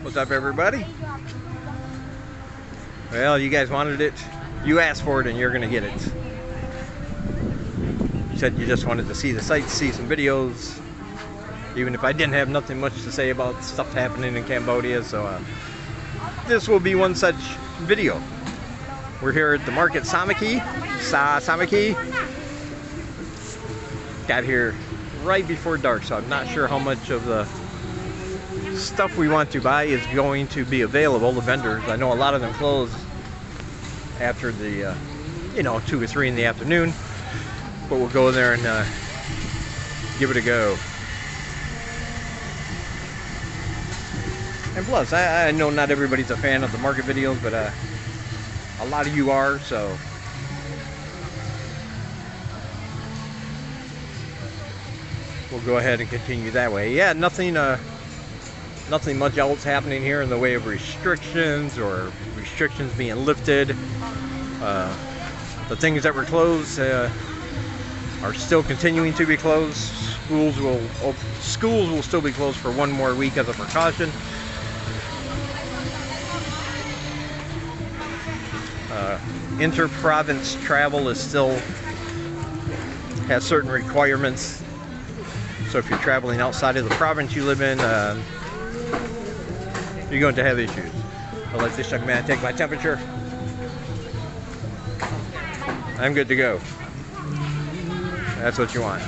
What's up, everybody? Well, you guys wanted it. You asked for it, and you're gonna get it. You said you just wanted to see the sights, see some videos, even if I didn't have nothing much to say about stuff happening in Cambodia. So this will be one such video. We're here at the market Samaki. Samaki. Got here right before dark, so I'm not sure how much of the stuff we want to buy is going to be available. The vendors, I know a lot of them close after the 2 or 3 in the afternoon, but we'll go there and give it a go. And plus, I know not everybody's a fan of the market videos, but a lot of you are, so we'll go ahead and continue that way. Yeah, nothing much else happening here in the way of restrictions or restrictions being lifted. The things that were closed are still continuing to be closed. Schools will still be closed for 1 more week as a precaution. Inter-province travel is still has certain requirements. So if you're traveling outside of the province you live in, you're going to have issues. I'll let this young man take my temperature. I'm good to go. That's what you want.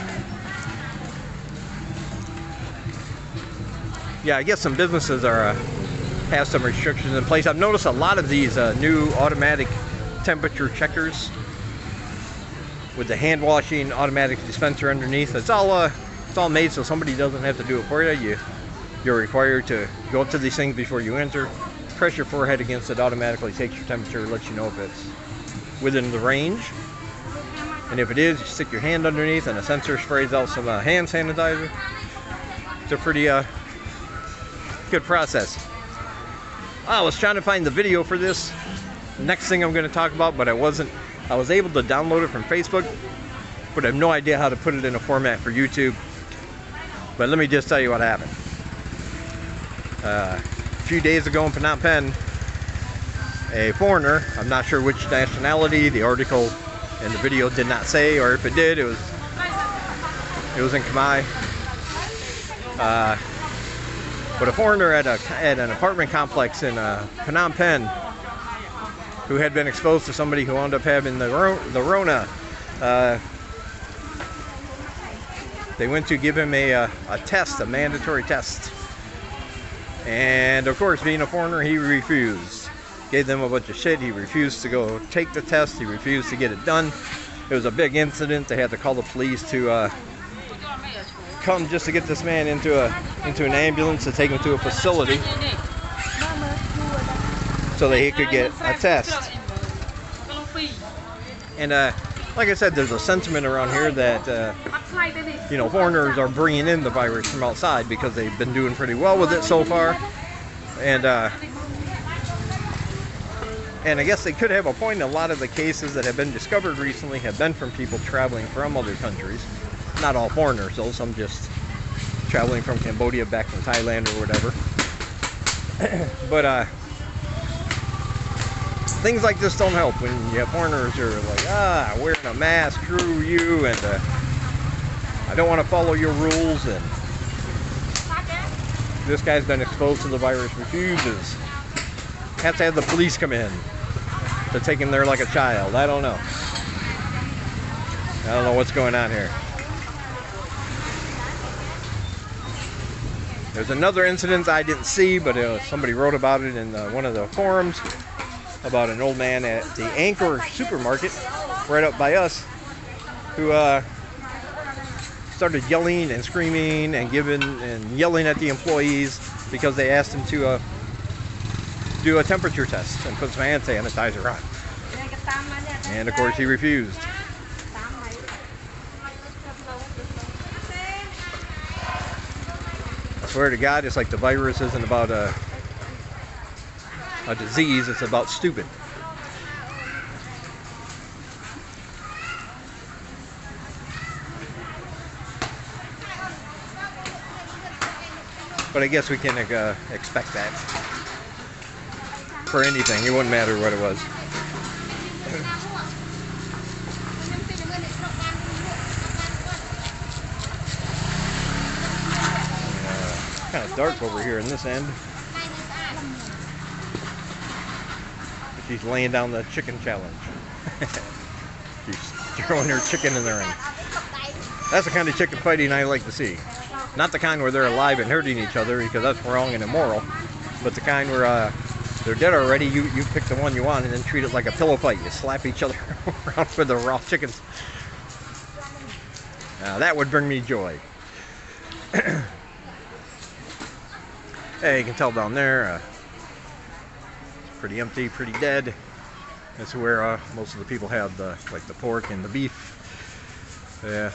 Yeah, I guess some businesses are have some restrictions in place. I've noticed a lot of these new automatic temperature checkers with the hand washing automatic dispenser underneath. It's all made so somebody doesn't have to do it for you. You're required to go up to these things before you enter, press your forehead against it, automatically takes your temperature, lets you know if it's within the range. And if it is, you stick your hand underneath and a sensor sprays out some hand sanitizer. It's a pretty good process. I was trying to find the video for this next thing I'm going to talk about, but I was able to download it from Facebook, but I have no idea how to put it in a format for YouTube. But let me just tell you what happened. A few days ago in Phnom Penh, a foreigner, I'm not sure which nationality, the article and the video did not say, or if it did, it was in Khmer. But a foreigner at an apartment complex in Phnom Penh who had been exposed to somebody who wound up having the Rona. They went to give him a test, a mandatory test. And of course, being a foreigner, he refused. Gave them a bunch of shit. He refused to go take the test. He refused to get it done. It was a big incident. They had to call the police to come just to get this man into an ambulance to take him to a facility so that he could get a test. And like I said, there's a sentiment around here that foreigners are bringing in the virus from outside because they've been doing pretty well with it so far. And I guess they could have a point. A lot of the cases that have been discovered recently have been from people traveling from other countries. Not all foreigners, though. Some just traveling from Cambodia back from Thailand or whatever. But things like this don't help when you have foreigners who are like, wearing a mask, screw you, and I don't want to follow your rules. And this guy's been exposed to the virus, refuses. Have to have the police come in to take him there like a child. I don't know. I don't know what's going on here. There's another incident I didn't see, but somebody wrote about it in one of the forums about an old man at the Anchor supermarket right up by us who started yelling and screaming and yelling at the employees because they asked him to do a temperature test and put some hand sanitizer on. And of course he refused. I swear to God, it's like the virus isn't about a disease, it's about stupid. But I guess we can expect that for anything. It wouldn't matter what it was. Kind of dark over here in this end. She's laying down the chicken challenge. She's throwing her chicken in the ring. That's the kind of chicken fighting I like to see. Not the kind where they're alive and hurting each other, because that's wrong and immoral. But the kind where they're dead already, you pick the one you want and then treat it like a pillow fight. You slap each other around for the raw chickens. That would bring me joy. Hey, you can tell down there, it's pretty empty, pretty dead. That's where most of the people have like the pork and the beef. Yeah.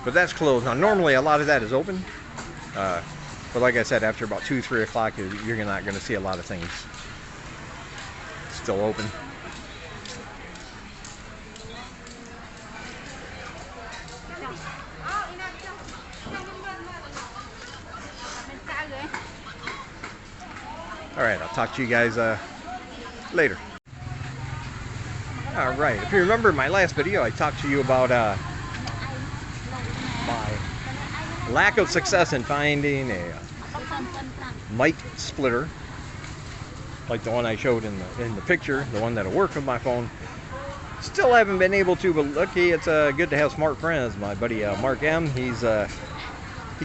But that's closed. Now normally a lot of that is open. But like I said, after about 2, 3 o'clock, you're not going to see a lot of things still open. Alright, I'll talk to you guys later. Alright, if you remember my last video, I talked to you about my lack of success in finding a mic splitter like the one I showed in the picture, the one that'll work with my phone. Still haven't been able to, but lucky it's good to have smart friends. My buddy Mark M, he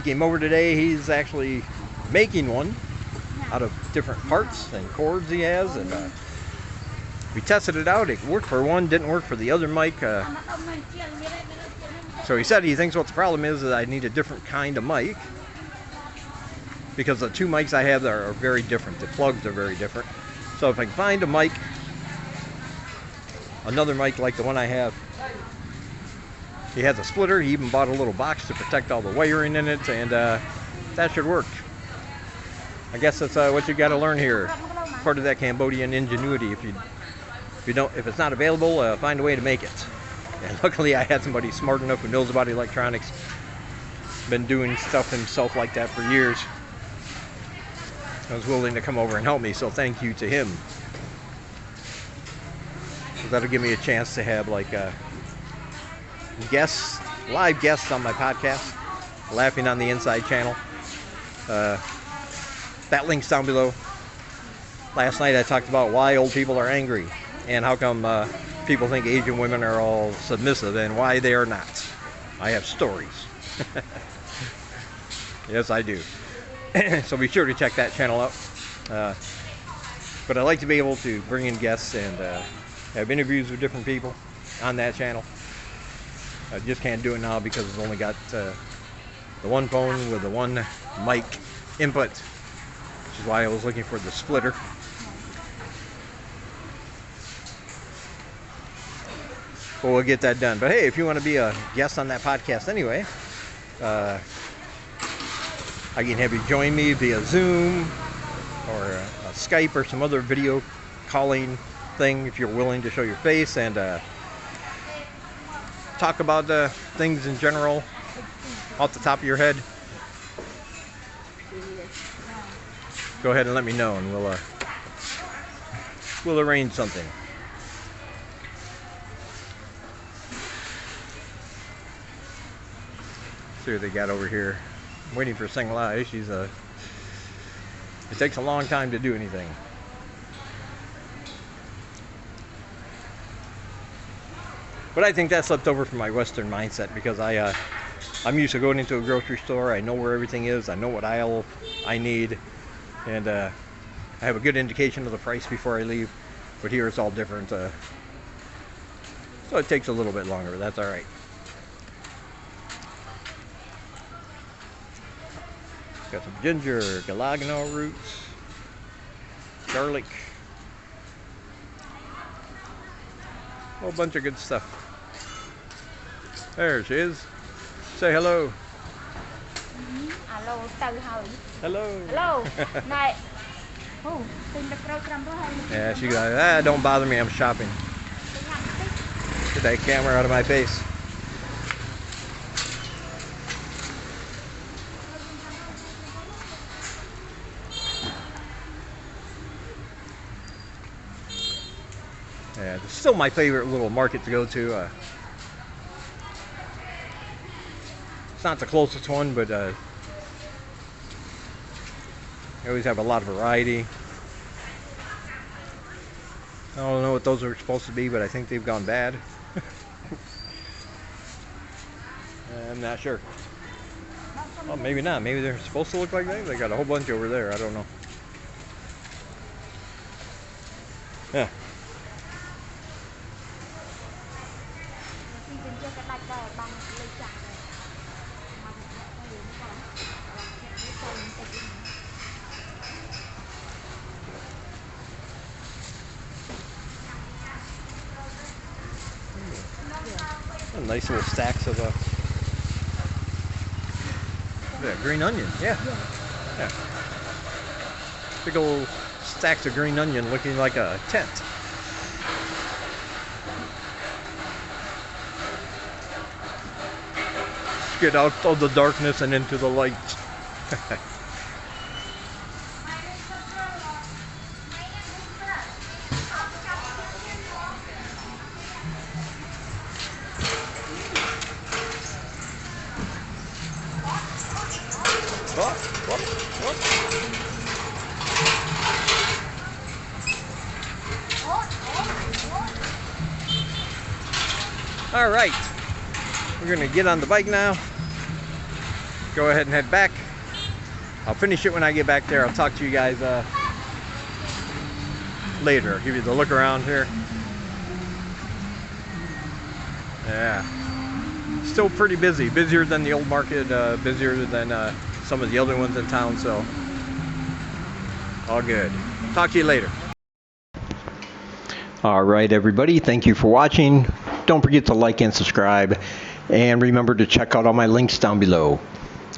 came over today. He's actually making one out of different parts and cords he has, and we tested it out. It worked for one, didn't work for the other mic. So he said he thinks what the problem is that I need a different kind of mic, because the 2 mics I have are very different. The plugs are very different. So if I can find a mic, another mic like the one I have, he has a splitter. He even bought a little box to protect all the wiring in it, and that should work. I guess that's what you got to learn here. Part of that Cambodian ingenuity. If it's not available, find a way to make it. And luckily, I had somebody smart enough who knows about electronics. Been doing stuff himself like that for years. I was willing to come over and help me, so thank you to him. So that'll give me a chance to have like guests, live guests on my podcast, Laughing on the Inside channel. That link's down below. Last night I talked about why old people are angry and how come people think Asian women are all submissive and why they are not. I have stories. Yes, I do. So be sure to check that channel out. But I like to be able to bring in guests and have interviews with different people on that channel. I just can't do it now because it's only got the one phone with the one mic input, which is why I was looking for the splitter. But we'll get that done. But hey, if you want to be a guest on that podcast anyway, I can have you join me via Zoom or Skype or some other video calling thing if you're willing to show your face and talk about things in general off the top of your head. Go ahead and let me know, and we'll arrange something. See what they got over here. I'm waiting for Sing Lai. It takes a long time to do anything. But I think that's left over from my Western mindset, because I'm used to going into a grocery store. I know where everything is. I know what aisle I need, and I have a good indication of the price before I leave. But here it's all different, so it takes a little bit longer, but that's all right. Got some ginger, galagano roots, garlic, a whole bunch of good stuff. There she is. Say hello. Hello, hello. hello. Này. Yeah, she goes, don't bother me, I'm shopping. Get that camera out of my face. Yeah, it's still my favorite little market to go to. It's not the closest one, but they always have a lot of variety. I don't know what those are supposed to be, but I think they've gone bad. I'm not sure. Well, maybe not. Maybe they're supposed to look like that. They got a whole bunch over there. I don't know. Yeah. Nice little stacks of green onion. Yeah. Yeah. Big old stacks of green onion looking like a tent. Get out of the darkness and into the light. All right, we're gonna get on the bike now. Go ahead and head back. I'll finish it when I get back there. I'll talk to you guys later. I'll give you the look around here. Yeah, still pretty busy. Busier than the old market, busier than some of the other ones in town, so all good. Talk to you later. All right, everybody, thank you for watching. Don't forget to like and subscribe, and remember to check out all my links down below.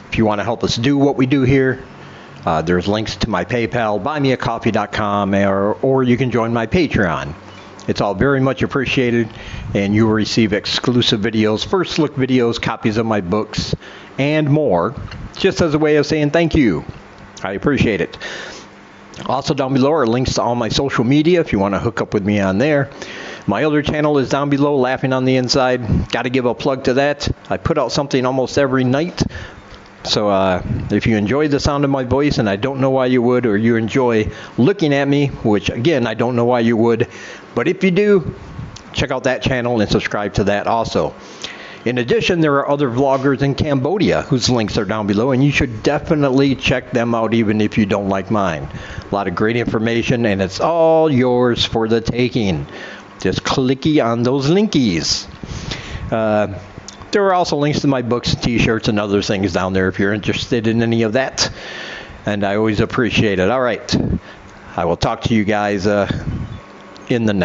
If you want to help us do what we do here, there's links to my PayPal, buymeacoffee.com, or you can join my Patreon. It's all very much appreciated, and you will receive exclusive videos, first look videos, copies of my books, and more, just as a way of saying thank you. I appreciate it. Also down below are links to all my social media if you want to hook up with me on there. My other channel is down below, Laughing on the Inside. Got to give a plug to that. I put out something almost every night. So if you enjoy the sound of my voice, and I don't know why you would, or you enjoy looking at me, which again, I don't know why you would, but if you do, check out that channel and subscribe to that also. In addition, there are other vloggers in Cambodia whose links are down below, and you should definitely check them out even if you don't like mine. A lot of great information, and it's all yours for the taking. Just clicky on those linkies. There are also links to my books, t-shirts, and other things down there if you're interested in any of that. And I always appreciate it. All right. I will talk to you guys in the next.